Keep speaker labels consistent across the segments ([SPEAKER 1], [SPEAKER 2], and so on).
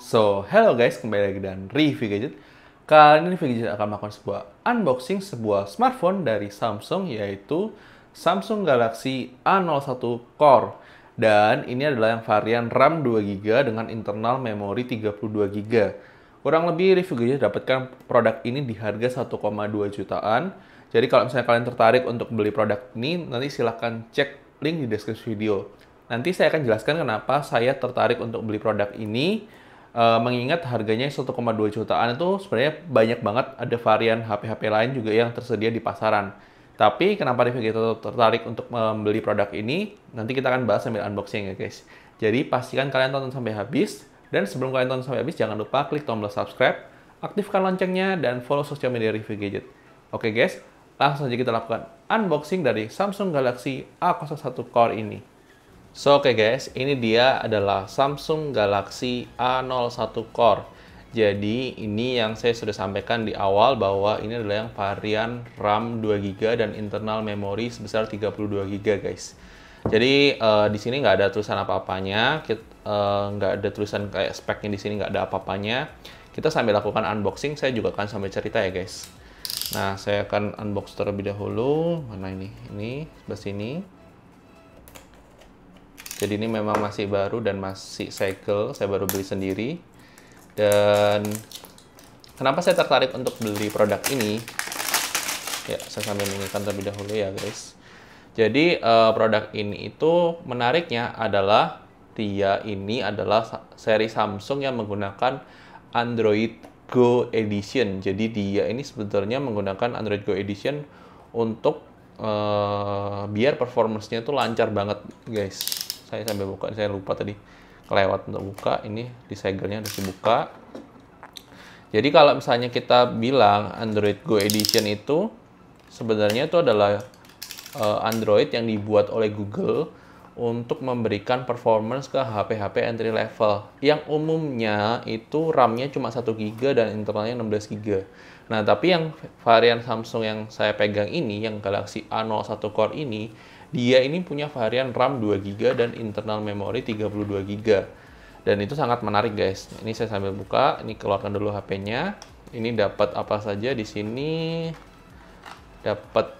[SPEAKER 1] Hello guys, kembali lagi dengan review gadget. Kali ini review gadget akan melakukan sebuah unboxing sebuah smartphone dari Samsung, yaitu Samsung Galaxy A01 Core. Dan ini adalah yang varian RAM 2GB dengan internal memori 32GB. Kurang lebih review gadget dapatkan produk ini di harga 1,2 jutaan. Jadi kalau misalnya kalian tertarik untuk beli produk ini, nanti silahkan cek link di deskripsi video. Nanti saya akan jelaskan kenapa saya tertarik untuk beli produk ini. Mengingat harganya 1,2 jutaan itu sebenarnya banyak banget, ada varian HP-HP lain juga yang tersedia di pasaran. Tapi kenapa review kita tertarik untuk membeli produk ini, nanti kita akan bahas sambil unboxing ya guys. Jadi pastikan kalian tonton sampai habis, dan sebelum kalian tonton sampai habis, jangan lupa klik tombol subscribe, aktifkan loncengnya, dan follow sosial media review gadget. Oke guys, langsung saja kita lakukan unboxing dari Samsung Galaxy A01 Core ini. Oke guys, ini dia adalah Samsung Galaxy A01 Core. Jadi ini yang saya sudah sampaikan di awal bahwa ini adalah yang varian RAM 2GB dan internal memori sebesar 32GB guys. Jadi di sini nggak ada tulisan apa-apanya, nggak ada tulisan kayak speknya di sini, nggak ada apa-apanya. Kita sambil lakukan unboxing, saya juga akan sambil cerita ya guys. Nah, saya akan unbox terlebih dahulu. Mana ini? Ini sebelah sini. Jadi ini memang masih baru dan masih segel, saya baru beli sendiri. Dan kenapa saya tertarik untuk beli produk ini? Ya, saya sambil mengingatkan terlebih dahulu ya guys. Jadi produk ini itu menariknya adalah dia ini adalah seri Samsung yang menggunakan Android Go Edition. Jadi dia ini sebetulnya menggunakan Android Go Edition untuk biar performance-nya tuh lancar banget guys. Saya sambil buka, saya lupa tadi kelewat untuk buka. Ini di segelnya harus dibuka. Jadi kalau misalnya kita bilang Android Go Edition itu sebenarnya itu adalah Android yang dibuat oleh Google untuk memberikan performance ke HP-HP entry level yang umumnya itu RAM-nya cuma 1GB dan internalnya 16GB. Nah, tapi yang varian Samsung yang saya pegang ini, yang Galaxy A01 Core ini, dia ini punya varian RAM 2GB dan internal memori 32GB. Dan itu sangat menarik guys. Ini saya sambil buka, ini keluarkan dulu HP-nya. Ini dapat apa saja di sini? Dapat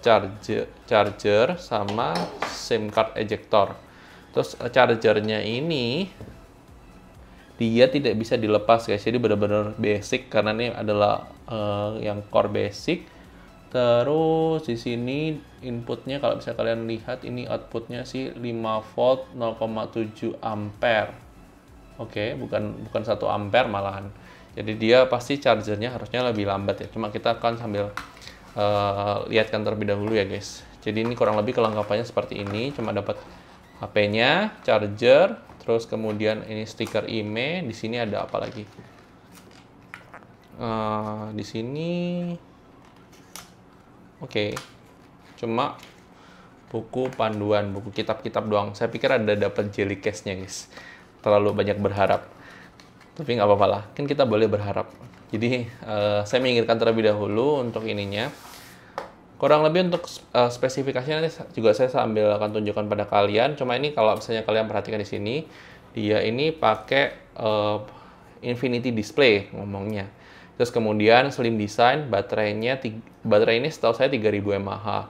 [SPEAKER 1] charger sama SIM card ejector. Terus chargernya ini dia tidak bisa dilepas guys. Jadi benar-benar basic karena ini adalah yang core basic. Terus di sini inputnya kalau bisa kalian lihat ini outputnya sih 5 volt 0,7 ampere. Oke, bukan 1 ampere malahan. Jadi dia pasti chargernya harusnya lebih lambat ya. Cuma kita akan sambil lihatkan terlebih dahulu ya guys. Jadi ini kurang lebih kelengkapannya seperti ini. Cuma dapat HP-nya, charger, terus kemudian ini stiker IMEI. Di sini ada apa lagi? Di sini Oke, cuma buku panduan, buku kitab-kitab doang. Saya pikir ada dapat jelly case-nya guys. Terlalu banyak berharap. Tapi nggak apa-apa lah, kan kita boleh berharap. Jadi saya mengingatkan terlebih dahulu untuk ininya. Kurang lebih untuk spesifikasinya nanti juga saya sambil akan tunjukkan pada kalian. Cuma ini kalau misalnya kalian perhatikan di sini, dia ini pakai Infinity Display ngomongnya. Terus kemudian slim design, baterai ini setahu saya 3000 mAh.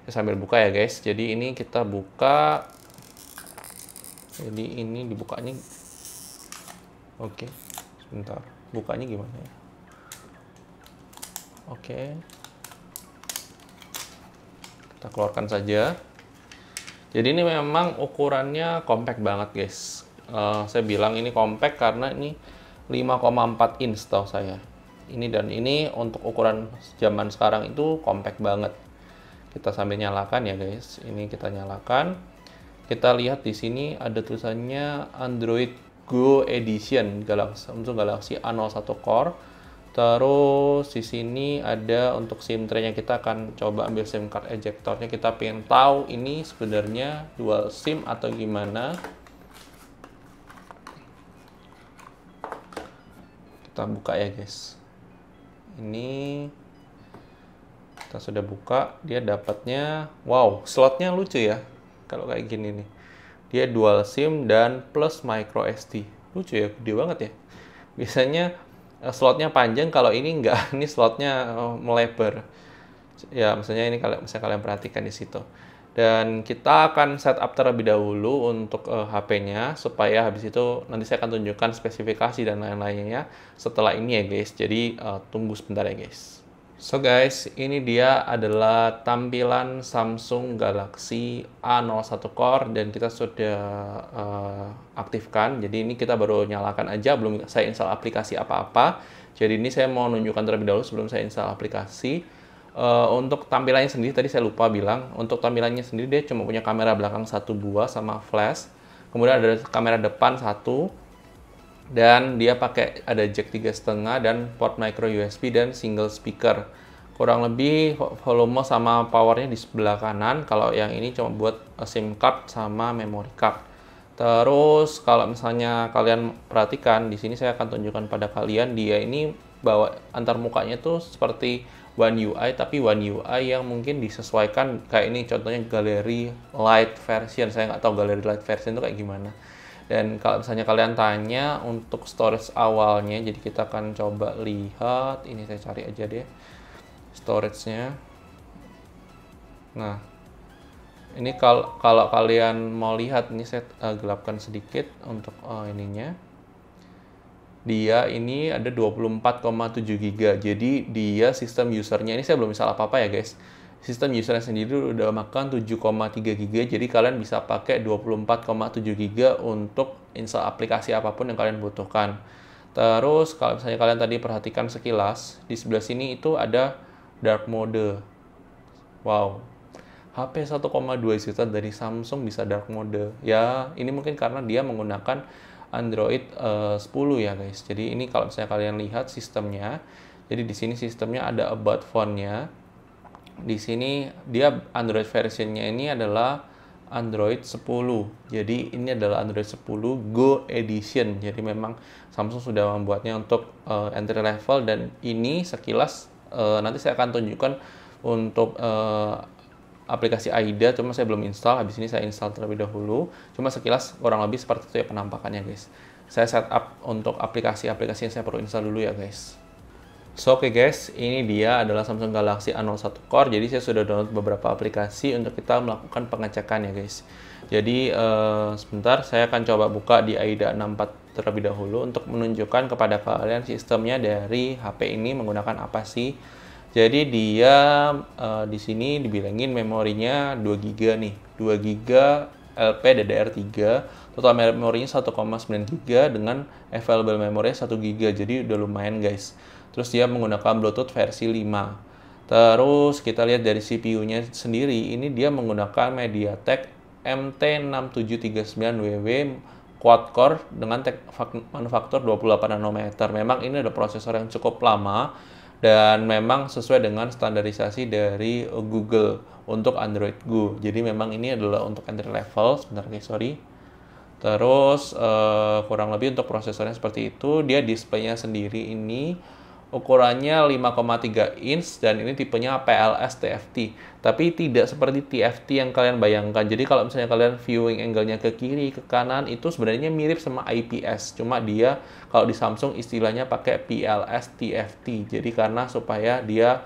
[SPEAKER 1] Saya sambil buka ya guys. Jadi ini kita buka. Jadi ini dibukanya. Oke, sebentar. Bukanya gimana ya? Oke. Kita keluarkan saja. Jadi ini memang ukurannya compact banget guys. Saya bilang ini compact karena ini 5,4 inch setahu saya. Ini dan ini untuk ukuran zaman sekarang itu compact banget. Kita sambil nyalakan ya guys. Ini kita nyalakan. Kita lihat di sini ada tulisannya Android Go Edition Samsung Galaxy A01 Core. Terus di sini ada untuk SIM tray-nya, kita akan coba ambil SIM card ejectornya. Kita pengen tahu ini sebenarnya dual SIM atau gimana. Kita buka ya guys. Ini kita sudah buka, dia dapatnya, wow, slotnya lucu ya kalau kayak gini nih. Dia dual SIM dan plus micro SD. Lucu ya, gede banget ya. Biasanya slotnya panjang, kalau ini enggak, ini slotnya melebar. Ya, misalnya ini misalnya kalian perhatikan di situ. Dan kita akan setup terlebih dahulu untuk HP-nya supaya habis itu nanti saya akan tunjukkan spesifikasi dan lain-lainnya setelah ini ya guys. Jadi tunggu sebentar ya guys. So guys, ini dia adalah tampilan Samsung Galaxy A01 Core dan kita sudah aktifkan. Jadi ini kita baru nyalakan aja, belum saya install aplikasi apa-apa. Jadi ini saya mau nunjukkan terlebih dahulu sebelum saya install aplikasi. Untuk tampilannya sendiri tadi saya lupa bilang, untuk tampilannya sendiri dia cuma punya kamera belakang satu buah sama flash. Kemudian ada kamera depan satu. Dan dia pakai ada jack 3,5 dan port micro USB dan single speaker. Kurang lebih volume sama powernya di sebelah kanan. Kalau yang ini cuma buat SIM card sama memory card. Terus kalau misalnya kalian perhatikan di sini saya akan tunjukkan pada kalian, dia ini bawa antar mukanya tuh seperti One UI, tapi One UI yang mungkin disesuaikan kayak ini contohnya Gallery Light version. Saya nggak tahu Gallery Light version itu kayak gimana. Dan kalau misalnya kalian tanya untuk storage awalnya, jadi kita akan coba lihat, ini saya cari aja deh storage-nya. Nah, ini kalau kalian mau lihat, ini saya gelapkan sedikit untuk ininya. Dia ini ada 24,7 GB. Jadi dia sistem usernya ini saya belum install apa-apa ya guys. Sistem usernya sendiri udah makan 7,3 GB, jadi kalian bisa pakai 24,7 GB untuk install aplikasi apapun yang kalian butuhkan. Terus kalau misalnya kalian tadi perhatikan sekilas, di sebelah sini itu ada dark mode. Wow, HP 1,2 juta dari Samsung bisa dark mode. Ya, ini mungkin karena dia menggunakan Android 10 ya guys. Jadi ini kalau misalnya kalian lihat sistemnya, jadi di sini sistemnya ada about phone-nya. Di sini dia Android versionnya ini adalah Android 10. Jadi ini adalah Android 10 Go Edition. Jadi memang Samsung sudah membuatnya untuk entry level, dan ini sekilas nanti saya akan tunjukkan untuk aplikasi AIDA, cuma saya belum install. Habis ini saya install terlebih dahulu. Cuma sekilas kurang lebih seperti itu ya penampakannya guys. Saya setup untuk aplikasi-aplikasi yang saya perlu install dulu ya guys. So oke guys, ini dia adalah Samsung Galaxy A01 Core. Jadi saya sudah download beberapa aplikasi untuk kita melakukan pengecekan ya guys. Jadi sebentar saya akan coba buka di AIDA 64 terlebih dahulu untuk menunjukkan kepada kalian sistemnya dari HP ini menggunakan apa sih. Jadi dia di sini dibilangin memorinya 2 GB nih, 2 GB LP DDR3, total memorinya 1,9 GB dengan available memory 1 GB. Jadi udah lumayan guys. Terus dia menggunakan Bluetooth versi 5. Terus kita lihat dari CPU-nya sendiri, ini dia menggunakan MediaTek MT6739WW quad-core dengan manufaktur 28 nanometer. Memang ini ada prosesor yang cukup lama dan memang sesuai dengan standarisasi dari Google untuk Android Go. Jadi memang ini adalah untuk entry level. Sebentar guys, sorry. Terus kurang lebih untuk prosesornya seperti itu. Dia displaynya sendiri ini ukurannya 5,3 inch dan ini tipenya PLS TFT. Tapi tidak seperti TFT yang kalian bayangkan. Jadi kalau misalnya kalian viewing angle-nya ke kiri, ke kanan, itu sebenarnya mirip sama IPS. Cuma dia kalau di Samsung istilahnya pakai PLS TFT. Jadi karena supaya dia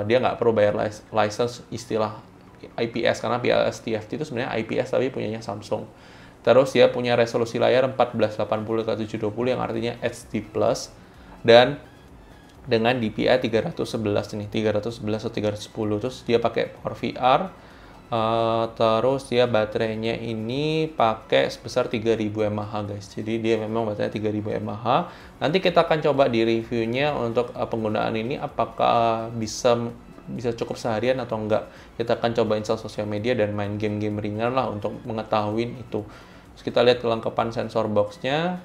[SPEAKER 1] dia nggak perlu bayar license istilah IPS, karena PLS TFT itu sebenarnya IPS tapi punyanya Samsung. Terus dia punya resolusi layar 1480x720 yang artinya HD+. Dan dengan DPI 311 ini, 311 atau 310. Terus dia pakai Power VR. Terus dia baterainya ini pakai sebesar 3000 mAh guys. Jadi dia memang baterainya 3000 mAh. Nanti kita akan coba di reviewnya untuk penggunaan ini apakah bisa cukup seharian atau enggak. Kita akan coba install sosial media dan main game-game ringan lah untuk mengetahui itu. Terus kita lihat kelengkapan sensor box-nya.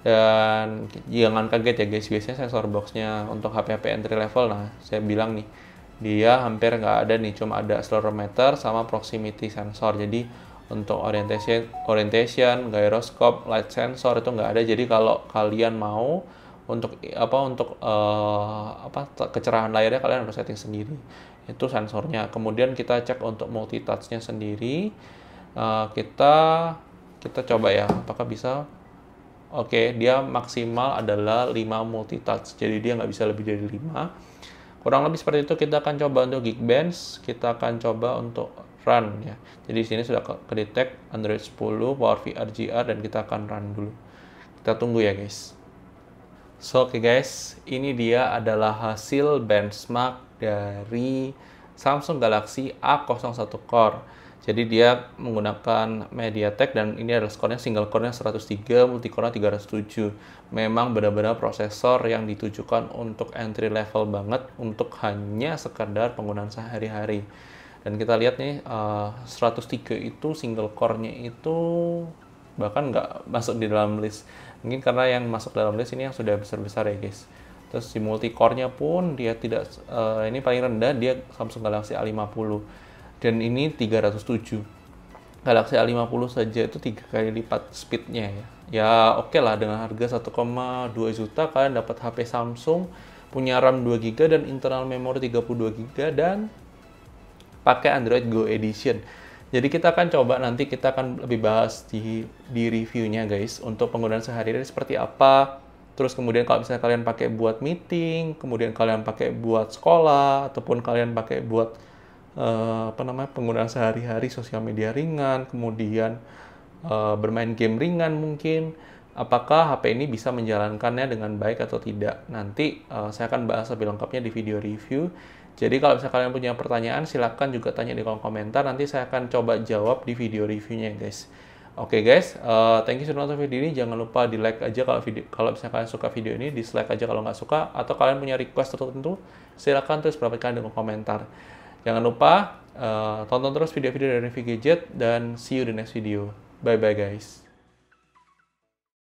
[SPEAKER 1] Dan jangan kaget ya guys, biasanya sensor box-nya untuk HP-HP entry level, nah saya bilang nih, dia hampir nggak ada nih, cuma ada accelerometer sama proximity sensor. Jadi untuk orientation, gyroscope, light sensor itu nggak ada. Jadi kalau kalian mau untuk kecerahan layarnya kalian harus setting sendiri. Itu sensornya. Kemudian kita cek untuk multi touch-nya sendiri. Kita coba ya, apakah bisa. Oke, dia maksimal adalah 5 multitouch, jadi dia nggak bisa lebih dari 5. Kurang lebih seperti itu. Kita akan coba untuk Geekbench, kita akan coba untuk run ya. Jadi di sini sudah ke-detect Android 10, Power VR GR, dan kita akan run dulu. Kita tunggu ya guys. So, oke guys, ini dia adalah hasil benchmark dari Samsung Galaxy A01 Core. Jadi dia menggunakan MediaTek dan ini adalah skornya single core-nya 103, multi-core-nya 307. Memang benar-benar prosesor yang ditujukan untuk entry level banget, untuk hanya sekedar penggunaan sehari-hari. Dan kita lihat nih, 103 itu single core-nya itu bahkan nggak masuk di dalam list. Mungkin karena yang masuk dalam list ini yang sudah besar-besar ya guys. Terus di multi core-nya pun dia tidak, ini paling rendah dia Samsung Galaxy A50. Dan ini 307. Galaxy A50 saja itu 3 kali lipat speed-nya ya. Ya oke lah, dengan harga 1,2 juta kalian dapat HP Samsung, punya RAM 2 GB dan internal memory 32 GB dan pakai Android Go Edition. Jadi kita akan coba, nanti kita akan lebih bahas di reviewnya guys, untuk penggunaan sehari-hari seperti apa. Terus kemudian kalau misalnya kalian pakai buat meeting, kemudian kalian pakai buat sekolah, ataupun kalian pakai buat penggunaan sehari-hari, sosial media ringan, kemudian bermain game ringan mungkin, apakah HP ini bisa menjalankannya dengan baik atau tidak. Nanti saya akan bahas lebih lengkapnya di video review. Jadi kalau misalnya kalian punya pertanyaan, silahkan juga tanya di kolom komentar, nanti saya akan coba jawab di video reviewnya guys. Oke guys, thank you sudah nonton video ini. Jangan lupa di like aja kalau misalnya kalian suka video ini, dislike aja kalau nggak suka, atau kalian punya request tertentu, silahkan terus berikan di kolom komentar. Jangan lupa tonton terus video-video dari Review Gadget, dan see you di next video. Bye-bye guys.